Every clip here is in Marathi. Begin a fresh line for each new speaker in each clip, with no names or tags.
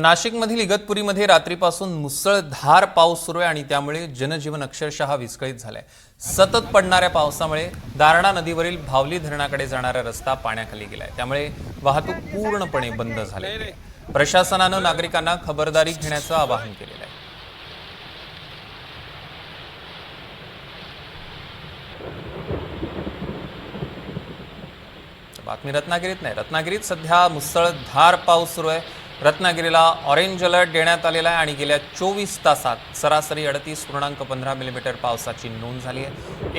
नाशिकमधील इगतपुरीमध्ये रात्रीपासून मुसळधार पाऊस सुरू आहे आणि त्यामुळे जनजीवन अक्षरशः विस्कळीत झालंय। सतत पडणाऱ्या पावसामुळे दारणा नदीवरील भावली धरणाकडे जाणारा रस्ता पाण्याखाली गेलाय। त्यामुळे वाहतूक पूर्णपणे बंद झाली आहे। प्रशासनाने नागरिकांना खबरदारी घेण्याचं आवाहन केलेलं आहे। बातमी रत्नागिरीत नाही, रत्नागिरीत सध्या मुसळधार पाऊस सुरू आहे। रत्नागिरीला ऑरेंज अलर्ट देण्यात आलेला आहे आणि गेल्या 24 तासात सरासरी 38.15 मिलीमीटर पावसाची नोंद झाली आहे।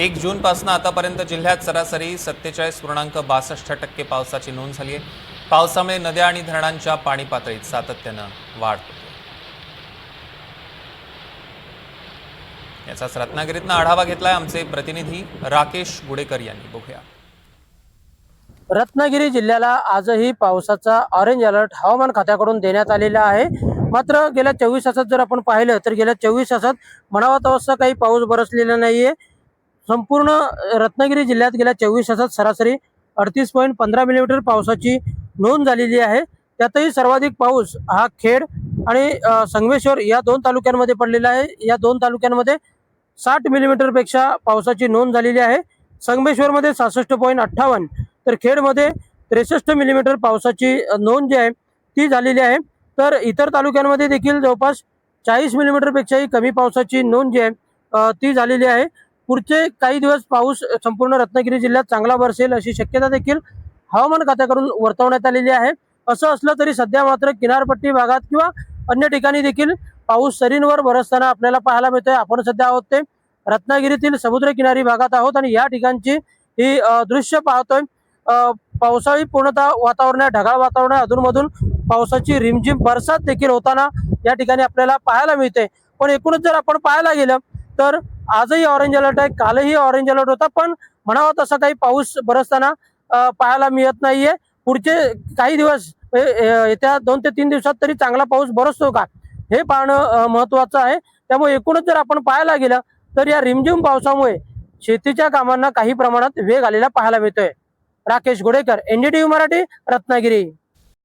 1 जून पासून आतापर्यंत जिल्ह्यात सरासरी 47.62% पावसाची नोंद झाली आहे। पावसामुळे नद्या आणि धरणांच्या पाणी पातळीत सातत्याने वाढ होते। याचाच रत्नागिरीतनं आढावा घेतलाय आमचे प्रतिनिधी राकेश गुडेकर यांनी। बघूया।
रत्नागिरी जिल्ह्याला आजही पावसाचा ऑरेंज अलर्ट हवामान खात्याकडून देण्यात आलेला आहे। मात्र गेल्या 24 तासात जर आपण पाहिलं तर गेल्या 24 तासात म्हणावा तसा काही पाऊस बरसलेला नाहीये। संपूर्ण रत्नागिरी जिल्ह्यात गेल्या 24 तासात सरासरी 38.15 मिलीमीटर पावसाची नोंद झालेली आहे। त्यातही सर्वाधिक पाऊस हा खेड आणि संगमेश्वर या 2 तालुक्यांमध्ये पडलेला आहे। या 2 तालुक्यांमध्ये 60 मिलीमीटर पेक्षा पावसाची नोंद झालेली आहे। संगमेश्वरमध्ये 66.58 तर खेडमध्ये 63 मिलीमीटर पावसाची नोंद जी आहे ती झालेली आहे। तर इतर तालुक्यांमध्ये देखील जवळपास 40 मिलीमीटर पेक्षाही कमी पावसाची नोंद जी आहे ती झालेली आहे। पुढचे काही दिवस पाऊस संपूर्ण रत्नागिरी जिल्ह्यात चांगला बरसेल अशी शक्यता देखील हवामान खात्याकडून वर्तवण्यात आलेली आहे। असं असलं तरी सध्या मात्र किनारपट्टी भागात किंवा अन्य ठिकाणी देखील पाऊस सरींवर बरसताना आपल्याला पाहायला मिळतोय। आपण सध्या आहोत ते रत्नागिरीतील समुद्रकिनारी भागात आहोत आणि या ठिकाणची ही दृश्य पाहतोय। पावसाळी पूर्णतः वातावरण आहे, ढगाळ वातावरण आहे। अधूनमधून पावसाची रिमझिम बरसात देखील होताना या ठिकाणी आपल्याला पाहायला मिळते। पण एकूणच जर आपण पाहायला गेलं तर आजही ऑरेंज अलर्ट आहे, कालही ऑरेंज अलर्ट होता, पण म्हणावा तसा काही पाऊस बरसताना पाहायला मिळत नाहीये। पुढचे काही दिवस येत्या 2 ते 3 दिवसात तरी चांगला पाऊस बरसतो का हे पाहणं महत्त्वाचं आहे। त्यामुळे एकूणच जर आपण पाहायला गेलं तर या रिमझिम पावसामुळे शेतीच्या कामांना काही प्रमाणात वेग आलेला पाहायला मिळतोय। राकेश गुडेकर, NDTV मराठी, रत्नागिरी।